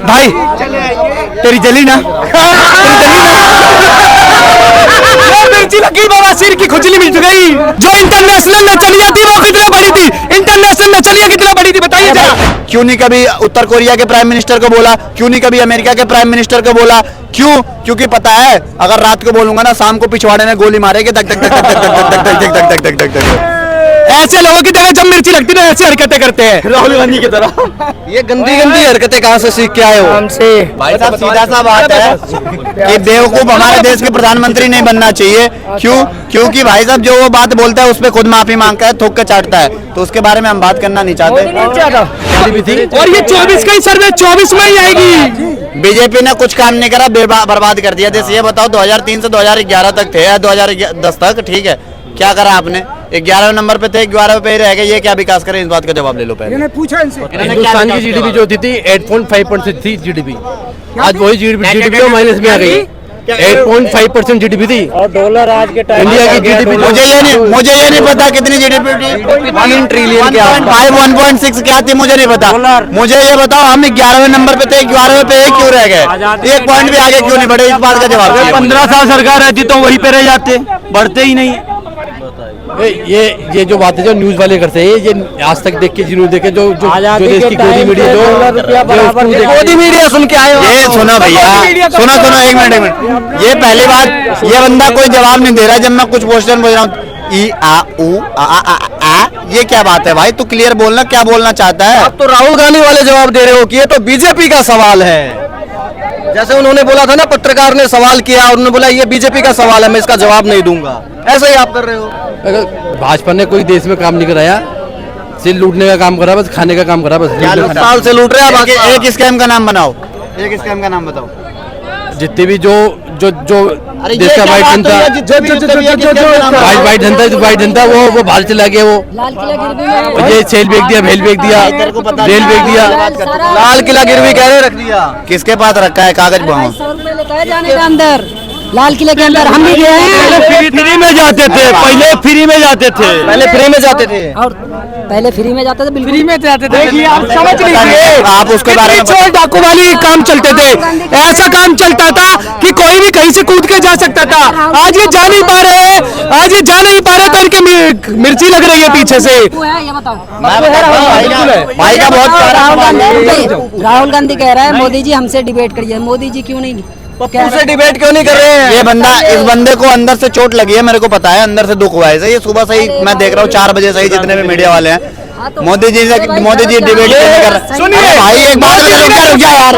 भाई तेरी जली ना मिर्ची लगी बाबा, सिर की खुजली मिट गई। जो इंटरनेशनल में चली जाती वो कितनी बड़ी थी, इंटरनेशनल में चलिए कितना बड़ी थी बताइए जरा। क्यों नहीं कभी उत्तर कोरिया के प्राइम मिनिस्टर को बोला, क्यों नहीं कभी अमेरिका के प्राइम मिनिस्टर को बोला, क्यों? क्योंकि पता है अगर रात को बोलूंगा ना शाम को पिछवाड़े में गोली मारेगी धक धक धक धक धक धक धक धक धक धक धक धक। ऐसे लोगों की जगह जब मिर्ची लगती है ऐसी हरकतें करते हैं राहुल गांधी की तरह। ये गंदी गंदी हरकतें कहाँ से सीख के आए हो? हमसे। भाई साहब सीधा सा बात है कि बेवकूफ हमारे देश के प्रधानमंत्री नहीं बनना चाहिए। क्यों? क्योंकि भाई साहब जो वो बात बोलता है उस पर खुद माफी मांगता है, थूक के चाटता है, तो उसके बारे में हम बात करना नहीं चाहते। और ये 24 का ही सर्वे 24 में ही आएगी। बीजेपी ने कुछ काम नहीं करा, बर्बाद कर दिया देश। ये बताओ 2003 से 2011 तक थे या 2010 तक, ठीक है, क्या करा आपने? 11वें नंबर पे थे, 11वें पे ही रह गए। ये क्या विकास करे, इस बात का जवाब ले लो पहले। मैंने पूछा इनसे। हिंदुस्तान की जीडीपी जो थी 8.5% थी जीडीपी, आज वही जीडीपी माइनस में आ गई। 8.5% जीडीपी थी और डॉलर आज के टाइम इंडिया की जीडीपी मुझे ये नहीं पता कितनी जीडीपी थी। 3 ट्रिलियन के 1.6 क्या थी मुझे नहीं पता। मुझे ये बताओ हम 11वें नंबर पे थे, 11वें पे क्यों रह गए? एक पॉइंट भी आगे क्यों नहीं बढ़े? इस बात का जवाब। 15 साल सरकार रहती तो वहीं पे रह जाते, बढ़ते ही नहीं। ये जो बातें जो न्यूज वाले करते हैं, ये आज तक देख के जिन्होंने देखे जो देश की गोदी मीडिया मोदी मीडिया सुन के आए हो। ये सुनो भैया, सुनो एक मिनट। ये पहली बात, ये बंदा कोई जवाब नहीं दे रहा जब मैं कुछ क्वेश्चन पूछ रहा हूँ। ई आ उ आ ये क्या बात है भाई? तू क्लियर बोलना, क्या बोलना चाहता है? आप तो राहुल गांधी वाले जवाब दे रहे हो कि ये तो बीजेपी का सवाल है। जैसे उन्होंने बोला था ना, पत्रकार ने सवाल किया और उन्होंने बोला ये बीजेपी का सवाल है, मैं इसका जवाब नहीं दूंगा। ऐसा ही आप कर रहे हो। भाजपा ने कोई देश में काम नहीं कराया, सिर्फ लूटने का काम करा, बस खाने का काम करा, बस साल से लूट रहे हैं। एक स्कैम का नाम बनाओ, एक स्कैम का नाम बताओ। जितने भी जो देश का वाइट जनता वो बाहर चला गया। वो ये सेल बेच दिया, भेल बेच दिया, रेल बेच दिया, लाल किला गिरवी कह रहे रख दिया। किसके पास रखा है कागज? जाने का अंदर लाल किले के अंदर हम भी गए हैं। फ्री में जाते थे, पहले फ्री में जाते थे, पहले फ्री में जाते थे और पहले फ्री में जाते थे, बिल्कुल फ्री में जाते थे। देखिए आप समझ लीजिए, आप उसके बारे में चोर डाकू वाली काम चलते थे। ऐसा काम चलता था कि कोई भी कहीं से कूद के जा सकता था। आज ये जा नहीं पा रहे हैं, आज ये जा नहीं पा रहे तो इनकी मिर्ची लग रही है पीछे से। ये बताओ भाई का बहुत राहुल गांधी कह रहा है मोदी जी हमसे डिबेट करिए। मोदी जी क्यों नहीं से डिबेट क्यों नहीं कर रहे हैं? ये बंदा, इस बंदे को अंदर से चोट लगी है, मेरे को पता है, अंदर से दुख हुआ है। ये सुबह से ही मैं देख रहा हूँ 4 बजे से ही जितने भी मीडिया वाले हैं मोदी जी डिबेट क्यों नहीं कर रहे? सुनिए भाई एक बात रुक जा यार।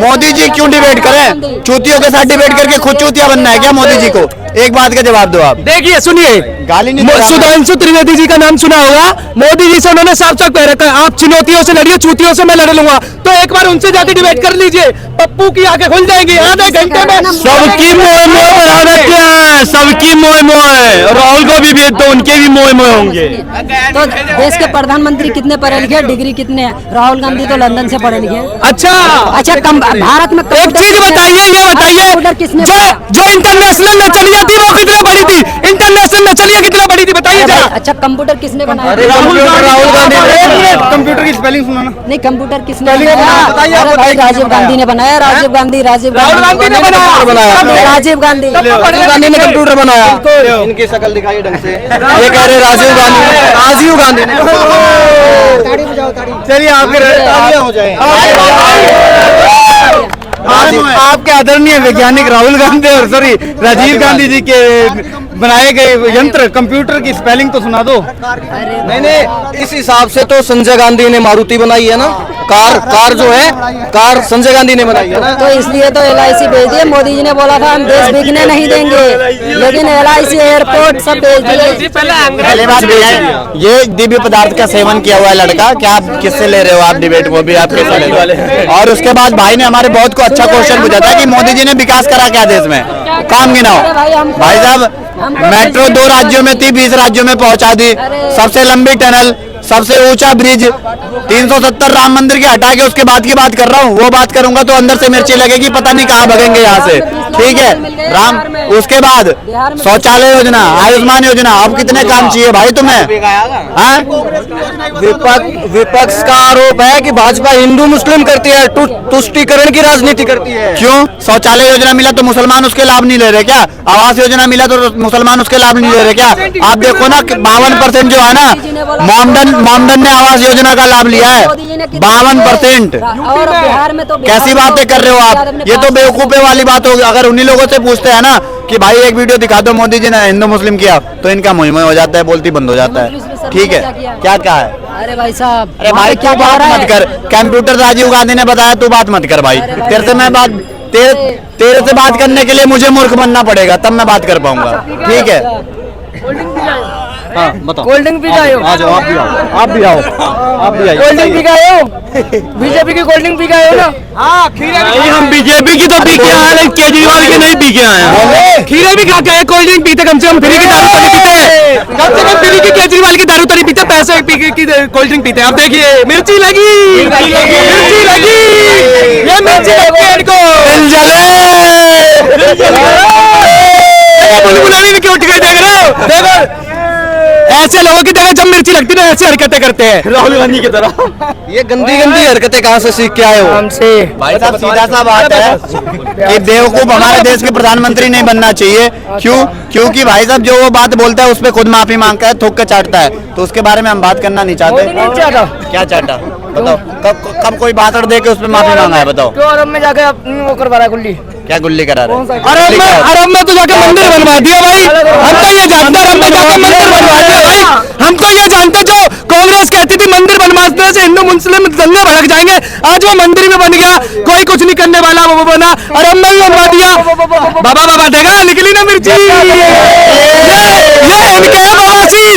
मोदी जी क्यों डिबेट करें? चूतियों के साथ डिबेट करके खुद चूतिया बनना है क्या मोदी जी को? एक बात का जवाब दो आप। देखिए सुनिए, गाली नहीं, सुधांशु त्रिवेदी जी का नाम सुना होगा। मोदी जी से उन्होंने साफ साफ कह रखा है आप चुनौतियों से लड़िए, चूतियों से मैं लड़ लूंगा। तो एक बार उनसे जाके डिबेट कर लीजिए, पप्पू की आंखें खुल जाएंगी आधे घंटे में। सबकी मोह मोह बढ़ा रखे हैं, सबकी मोह मोह है। राहुल को भी भेज दो, उनके भी मोह मोह होंगे। तो देश के प्रधानमंत्री कितने पढ़े लिखे, डिग्री कितने हैं? राहुल गांधी तो लंदन से पढ़े लिखे। अच्छा भारत में एक चीज बताइए, ये बताइए जो इंटरनेशनल में चली जाती वो कितनी बड़ी थी? इंटरनेशनल में चलिए कितना बड़ी थी बताइए जरा। अच्छा कंप्यूटर किसने बनाया? राहुल गांधी। कंप्यूटर की स्पेलिंग सुनाना। नहीं कंप्यूटर किसने बनाया? भाई राजीव गांधी ने बनाया। राजीव गांधी ने बनाया। राजीव गांधी ने कंप्यूटर बनाया। इनकी शक्ल दिखाई ढंग से। ये कह रहे राजीव गांधी ने। चलिए आपके हो जाए। आपके आदरणीय वैज्ञानिक राहुल गांधी और सॉरी राजीव गांधी जी के बनाए गए यंत्र कंप्यूटर की स्पेलिंग तो सुना दो। नहीं, इस हिसाब से तो संजय गांधी ने मारुति बनाई है ना, कार जो है, कार संजय गांधी ने बनाई है ना। तो इसलिए तो LIC भेज दिए। मोदी जी ने बोला था हम देश बिकने नहीं देंगे, लेकिन LIC एयरपोर्ट सब भेज दिए। पहले बात ये दिव्य पदार्थ का सेवन किया हुआ है लड़का, क्या आप किससे ले रहे हो आप डिबेट? वो भी आप किससे ले रहे हो? और उसके बाद भाई ने हमारे बहुत को अच्छा क्वेश्चन पूछा था कि मोदी जी ने विकास करा क्या देश में? काम गिनाओ। भाई साहब मेट्रो 2 राज्यों में थी, 20 राज्यों में पहुंचा दी। सबसे लंबी टनल, सबसे ऊंचा ब्रिज, 370 राम मंदिर के हटा के उसके बाद की बात कर रहा हूँ। वो बात करूंगा तो अंदर से मिर्ची लगेगी, पता नहीं कहाँ भगेंगे यहाँ से। ठीक है राम, उसके बाद शौचालय योजना, आयुष्मान योजना, अब कितने काम चाहिए भाई तुम्हें? हाँ? विपक्ष का आरोप है कि भाजपा हिंदू मुस्लिम करती है, तुष्टीकरण की राजनीति करती है। क्यों? शौचालय योजना मिला तो मुसलमान उसके लाभ नहीं ले रहे क्या? आवास योजना मिला तो मुसलमान उसके लाभ नहीं ले रहे क्या? आप देखो ना 52% जो है ना, मोमडन ने आवास योजना का लाभ लिया है, 52%। और बिहार में तो कैसी बातें कर रहे हो आप? ये तो बेवकूफे वाली बात होगी। अगर उन्हीं लोगों से पूछते हैं ना कि भाई एक वीडियो दिखा दो मोदी जी ने हिंदू मुस्लिम किया, तो इनका मुंह हो जाता है, बोलती बंद हो जाता है। ठीक है, क्या है? अरे भाई साहब, अरे भाई क्या बात मत कर, कंप्यूटर राजीव गांधी ने बताया, तू बात मत कर भाई। तेरे से मैं बात तेरे से बात करने के लिए मुझे मूर्ख बनना पड़ेगा, तब मैं बात कर पाऊंगा। ठीक है, हाँ बताओ। कोल्ड ड्रिंक पी गए हो? आ जाओ, आप भी आओ, आप भी आओ, आप भी आइए। कोल्ड ड्रिंक पी गए हो? बीजेपी की कोल्ड ड्रिंक पी गए हो ना? नहीं हम बीजेपी की तो पी के आए, लेकिन केजरीवाल की नहीं पी के आए हैं। खीरे भी खा के आए, कोल्ड ड्रिंक पीते, कम से कम फ्री की दारू तो नहीं पीते, कम से कम फ्री की केजरीवाल की दारू तो नहीं पीते, पैसे पी के कोल्ड ड्रिंक पीते हैं। आप देखिए, मिर्ची लगी, मिर्ची लगी, ये मिर्ची लगी इनको, बुलबुलानी भी क्यों उठ गए? देख रहे हो? देखो ऐसे लोगों की जगह जब मिर्ची लगती है ना, ऐसे हरकतें करते हैं राहुल गांधी की तरह। ये गंदी गंदी हरकतें कहाँ से सीख के आए हो? हमसे भाई साहब सीधा सा बात है कि बेवकूफ हमारे देश के प्रधानमंत्री नहीं बनना चाहिए। क्यों? क्योंकि भाई साहब जो वो बात बोलता है उस पर खुद माफी मांगता है, थूक के चाटता है, तो उसके बारे में हम बात करना नहीं चाहते। क्या चाटा? बताओ, कब कोई बात दे के उस पर माफी मांगा है? बताओ। क्यों अरब में जाके वो करवा रहा है गुल्ली? क्या गुल्ली करा रहे हैं? अरब में तो जाके मंदिर बनवा दिया भाई। हम तो ये जानते, अरब में जाके मंदिर बनवा दिया भाई। हम तो ये जानते, जो कांग्रेस कहती थी मंदिर बनवाने से हिंदू मुस्लिम दंगे भड़क जाएंगे, आज वो मंदिर में बन गया, कोई कुछ नहीं करने वाला, वो बना, अरब में भी बनवा दिया। बाबा बाबा देखा, निकली ना मिर्ची। ये इनके बवासीर,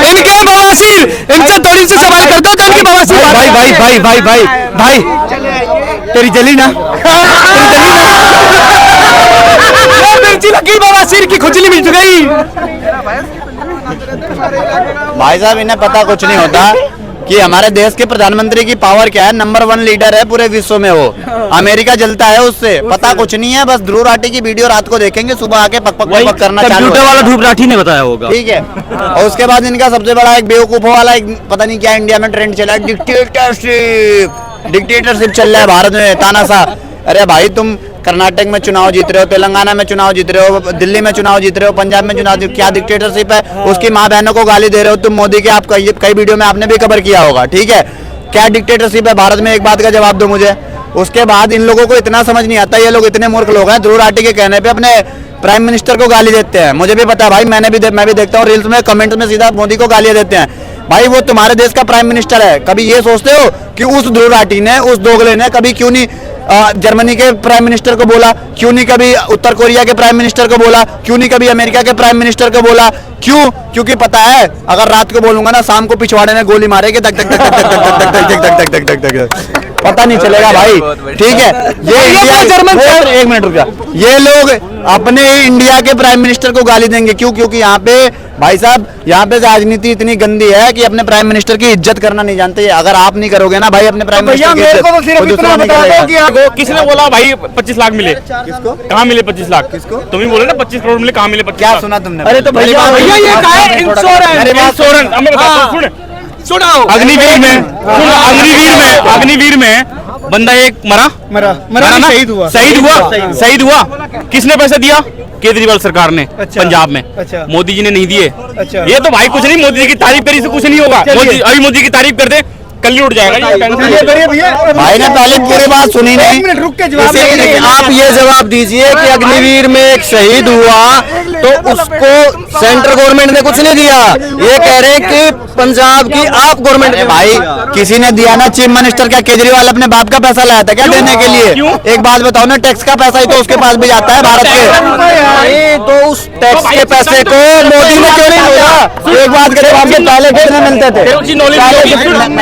इनके बवासीर, इनसे थोड़ी सी सवाल करता हूँ, इनके बवासीर। भाई भाई भाई भाई भाई भाई तेरी जली ना, मिर्ची लगी, बवासीर की खुजली मिट गई। भाई साहब इन्हें पता कुछ नहीं होता कि हमारे देश के प्रधानमंत्री की पावर क्या है। नंबर 1 लीडर है पूरे विश्व में, वो अमेरिका जलता है उससे, पता कुछ नहीं है। बस ध्रुव राठी की वीडियो रात को देखेंगे, सुबह आके पक पक पक करना चालू कंप्यूटर वाला ध्रुव राठी ने बताया होगा। ठीक है, और उसके बाद इनका सबसे बड़ा एक बेवकूफों वाला एक पता नहीं क्या इंडिया में ट्रेंड चला है, डिक्टेटरशिप चल रहा है भारत में, तानाशाह। अरे भाई तुम कर्नाटक में चुनाव जीत रहे हो, तेलंगाना में चुनाव जीत रहे हो, दिल्ली में चुनाव जीत रहे हो, पंजाब में चुनाव जीत, क्या डिक्टेटरशिप है? उसकी माँ बहनों को गाली दे रहे हो तुम मोदी के। आप कई वीडियो में आपने भी कवर किया होगा। ठीक है, क्या डिक्टेटरशिप है भारत में? एक बात का जवाब दो मुझे। उसके बाद इन लोगों को इतना समझ नहीं आता, ये लोग इतने मूर्ख लोग हैं, ध्रुव राठी के कहने पे अपने प्राइम मिनिस्टर को गाली देते हैं। मुझे भी पता है भाई, मैं भी देखता हूँ रील्स में, कमेंट में सीधा मोदी को गालियां देते हैं। भाई वो तुम्हारे देश का प्राइम मिनिस्टर है, कभी ये सोचते हो कि उस ध्रुव राठी ने, उस दोगले ने कभी क्यों नहीं जर्मनी के प्राइम मिनिस्टर को बोला? क्यों नहीं कभी उत्तर कोरिया के प्राइम मिनिस्टर को बोला? क्यों नहीं कभी अमेरिका के प्राइम मिनिस्टर को बोला? क्यों? क्योंकि पता है अगर रात को बोलूंगा ना, शाम को पिछवाड़े में गोली मारेगी, तक तक तक तक तक तक तक तक तक तक पता नहीं चलेगा भाई। ठीक है, ये इंडिया जर्मन, एक मिनट रुक जा, ये लोग अपने इंडिया के प्राइम मिनिस्टर को गाली देंगे। क्यों? क्योंकि यहाँ पे भाई साहब, यहाँ पे राजनीति इतनी गंदी है कि अपने प्राइम मिनिस्टर की इज्जत करना नहीं जानते। अगर आप नहीं करोगे ना भाई अपने प्राइम मिनिस्टर की इज्जत, तो दूसरा नहीं करेगा। किसने बोला भाई 25 लाख मिले? किसको? कहाँ मिले 25 लाख? किसको? तुम ही बोले ना 25 करोड़ मिले, कहाँ मिले 25 क्या लाख? सुना तुमने? अरे तो भैया ये क्या है? इंश्योरेंस। हमें बताओ, सुन अग्निवीर में अग्निवीर में बंदा एक मरा ना, शहीद हुआ। किसने पैसे दिया? केजरीवाल सरकार ने। अच्छा, पंजाब में। अच्छा, मोदी जी ने नहीं दिए। अच्छा, ये तो भाई कुछ नहीं, मोदी जी की तारीफ करी से कुछ नहीं होगा। अभी मोदी की तारीफ कर दे, कल ही उठ जाएगा। भाई ने पहले पूरी बात सुनी नहीं। रुक के जवाब आप ये जवाब दीजिए कि अग्निवीर में एक शहीद हुआ तो उसको सेंट्रल गवर्नमेंट ने कुछ नहीं दिया, ये कह रहे हैं कि पंजाब की आप गवर्नमेंट ने। भाई किसी ने दिया ना? चीफ मिनिस्टर क्या केजरीवाल अपने बाप का पैसा लाया था क्या देने के लिए? एक बात बताओ ना, टैक्स का पैसा ही तो उसके पास भी जाता है भारत के। तो उस टैक्स के पैसे को मोदी ने क्यों नहीं दिया? एक बात करें, आपके पहले कितने मिलते थे?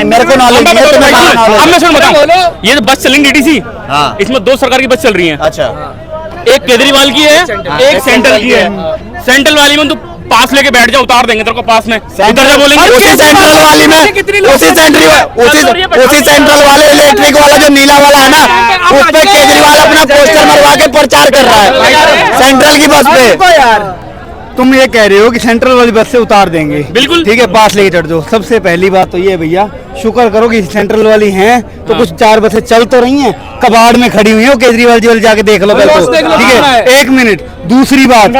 मेरे को नॉलेज नहीं है, तुम्हें कहाँ knowledge? अब मैं सुन बताऊं, ये जो बस चलेंगी डीटीसी, हाँ। इसमें 2 सरकार की बस चल रही है। अच्छा, एक केजरीवाल की है, एक सेंट्रल की है। सेंट्रल वाली में तो पास लेके बैठ जा, उतार देंगे तेरे को पास में, उधर जा बोलेंगे उसी सेंट्रल वाली में उसी सेंट्रल वाले इलेक्ट्रिक वाला जो नीला वाला है ना, उस पे केजरीवाल अपना पोस्टर मरवा के प्रचार कर रहा है सेंट्रल की बस पे। तुम ये कह रहे हो कि सेंट्रल वाली बस से उतार देंगे, बिल्कुल। ठीक है, पास लेके चढ़ जाओ। सबसे पहली बात तो ये है भैया, शुक्र करो कि सेंट्रल वाली हैं तो कुछ 4 बसें चल तो रही हैं, कबाड़ में खड़ी हुई हैं, केजरीवाल जी वाली जाके देख लो पहले तो, ठीक है। 1 मिनट, दूसरी बात,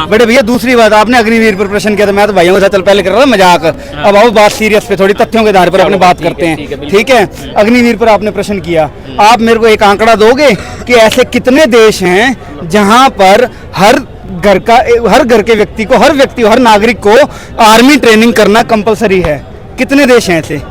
बड़े भैया दूसरी बात, आपने अग्निवीर पर प्रश्न किया था, मैं तो भाइयों के साथ चल पहले कर रहा था मजाक, अब आओ बात सीरियस पे, थोड़ी तथ्यों के आधार पर अपने बात करते हैं, ठीक है। अग्निवीर पर आपने प्रश्न किया, आप मेरे को एक आंकड़ा दोगे कि ऐसे कितने देश हैं जहां पर हर घर के व्यक्ति को, हर नागरिक को आर्मी ट्रेनिंग करना कंपलसरी है? कितने देश हैं ऐसे?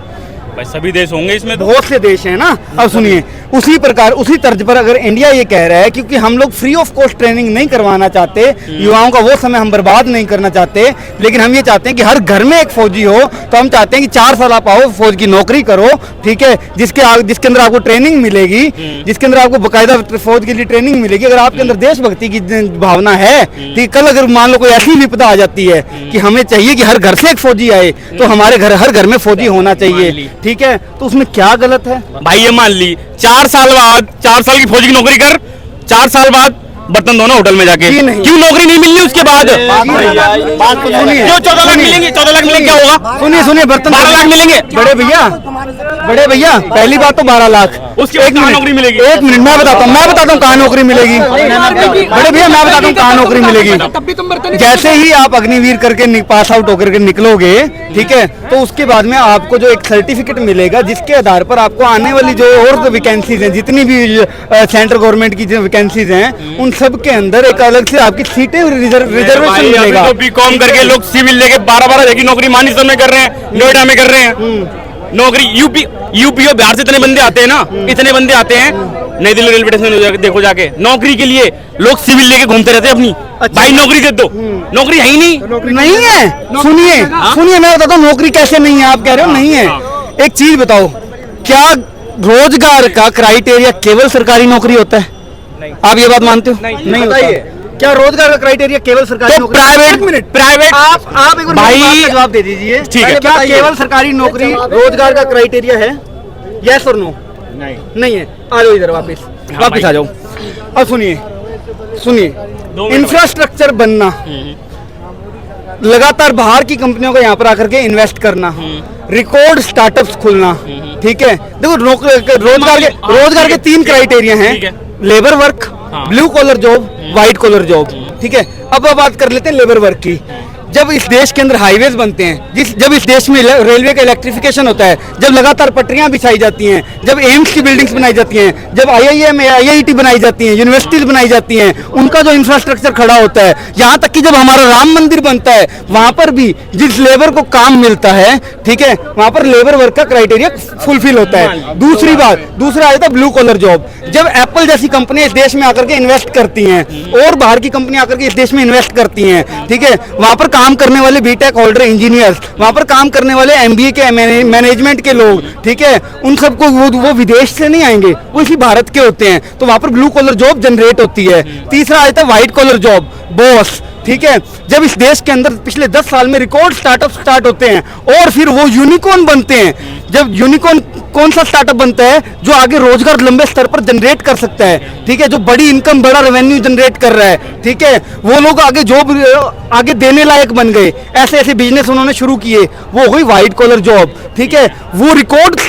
भाई सभी देश होंगे इसमें, बहुत से देश हैं ना। अब सुनिए, उसी प्रकार उसी तर्ज पर अगर इंडिया ये कह रहा है, क्योंकि हम लोग फ्री ऑफ कॉस्ट ट्रेनिंग नहीं करवाना चाहते, युवाओं का वो समय हम बर्बाद नहीं करना चाहते, लेकिन हम ये चाहते हैं कि हर घर में एक फौजी हो, तो हम चाहते हैं कि 4 साल आप आओ, फौज की नौकरी करो, ठीक है, जिसके अंदर आपको ट्रेनिंग मिलेगी, जिसके अंदर आपको बकायदा फौज के लिए ट्रेनिंग मिलेगी। अगर आपके अंदर देशभक्ति की भावना है, ठीक, कल अगर मान लो कोई ऐसी विपदा आ जाती है कि हमें चाहिए कि हर घर से एक फौजी आए, तो हमारे हर घर में फौजी होना चाहिए, ठीक है, तो उसमें क्या गलत है? भाई ये मान ली 4 साल बाद, 4 साल की फौजी की नौकरी कर, 4 साल बाद बर्तन धोना होटल में जाके, क्यों नौकरी नहीं मिलनी उसके बाद? बात तो सुनिए, जो 14 लाख मिलेंगे, 14 लाख मिलेंगे क्या होगा? सुनिए, बर्तन 12 लाख मिलेंगे। बड़े भैया पहली बात तो 12 लाख, उसके बाद कहाँ नौकरी मिलेगी? 1 मिनट, मैं बताता हूँ कहाँ नौकरी मिलेगी। बड़े भैया मैं बताता हूँ कहाँ नौकरी मिलेगी। जैसे ही आप अग्निवीर करके पास आउट होकर के निकलोगे, ठीक है, तो उसके बाद में आपको जो एक सर्टिफिकेट मिलेगा, जिसके आधार पर आपको आने वाली जो और वैकेंसीज हैं, जितनी भी सेंट्रल गवर्नमेंट की जो वैकेंसीज हैं, उन सब के अंदर एक अलग से आपकी सीटें रिजर्वेशन मिलेगा। तो बीकॉम करके लोग सिविल लेके 12-12 की नौकरी मानिसर में कर रहे हैं, नोएडा में कर रहे हैं नौकरी। यूपी और बिहार से इतने बंदे आते हैं ना, इतने बंदे आते हैं, नई दिल्ली रेलवे स्टेशन देखो जाके, नौकरी के लिए लोग सिविल लेके घूमते रहते हैं अपनी। भाई नौकरी दे दो, नौकरी है ही नहीं है। सुनिए मैं बताता हूँ नौकरी कैसे नहीं है, आप कह रहे हो नहीं है। एक चीज बताओ, क्या रोजगार का क्राइटेरिया केवल सरकारी नौकरी होता है? आप ये बात मानते हो? नहीं होता है। क्या रोजगार का क्राइटेरिया केवल सरकारी नौकरी? प्राइवेट आप एक भाई जवाब दे दीजिए, ठीक है, क्या केवल सरकारी नौकरी रोजगार का क्राइटेरिया है? यस और नो? नहीं है। आ जाओ इधर वापस आ जाओ। अब सुनिए, इंफ्रास्ट्रक्चर बनना, लगातार बाहर की कंपनियों को यहाँ पर आकर के इन्वेस्ट करना, रिकॉर्ड स्टार्टअप्स खुलना, ठीक है। देखो रोजगार के 3 क्राइटेरिया हैं, labour work, blue collar job, white collar job, ठीक है। अब बात कर लेते हैं लेबर वर्क की। जब इस देश के अंदर हाईवेज बनते हैं, जब इस देश में रेलवे का इलेक्ट्रिफिकेशन होता है, जब लगातार पटरियां बिछाई जाती हैं, जब एम्स की बिल्डिंग्स बनाई जाती हैं, जब IIM IIT बनाई जाती हैं, यूनिवर्सिटीज बनाई जाती हैं, उनका जो इंफ्रास्ट्रक्चर खड़ा होता है, यहाँ तक कि जब हमारा राम मंदिर बनता है, वहां पर भी जिस लेबर को काम मिलता है, ठीक है, वहां पर लेबर वर्क का क्राइटेरिया फुलफिल होता है। दूसरा आता है ब्लू कॉलर जॉब। जब एप्पल जैसी कंपनी इस देश में आकर के इन्वेस्ट करती हैं और बाहर की कंपनी आकर के इस देश में इन्वेस्ट करती हैं, ठीक है, वहां पर काम करने वाले बीटेक होल्डर इंजीनियर्स, वहां पर काम करने वाले MBA के मैनेजमेंट के लोग, ठीक है, उन सबको वो विदेश से नहीं आएंगे, वो इसी भारत के होते हैं, तो वहां पर ब्लू कॉलर जॉब जनरेट होती है। तीसरा आता है व्हाइट कॉलर जॉब, बॉस, ठीक है। जब इस देश के अंदर पिछले 10 साल में रिकॉर्ड स्टार्टअप स्टार्ट होते हैं और फिर वो यूनिकॉर्न बनते हैं, जब यूनिकॉर्न कौन सा स्टार्टअप बनता है? जो आगे रोजगार लंबे स्तर पर जनरेट कर सकता है, ठीक है, जो बड़ी इनकम, बड़ा रेवेन्यू जनरेट कर रहा है, ठीक है, वो लोग आगे जॉब आगे देने लायक बन गए, ऐसे बिजनेस उन्होंने शुरू किए, वो हुई व्हाइट कॉलर जॉब, ठीक है। वो रिकॉर्ड स्तर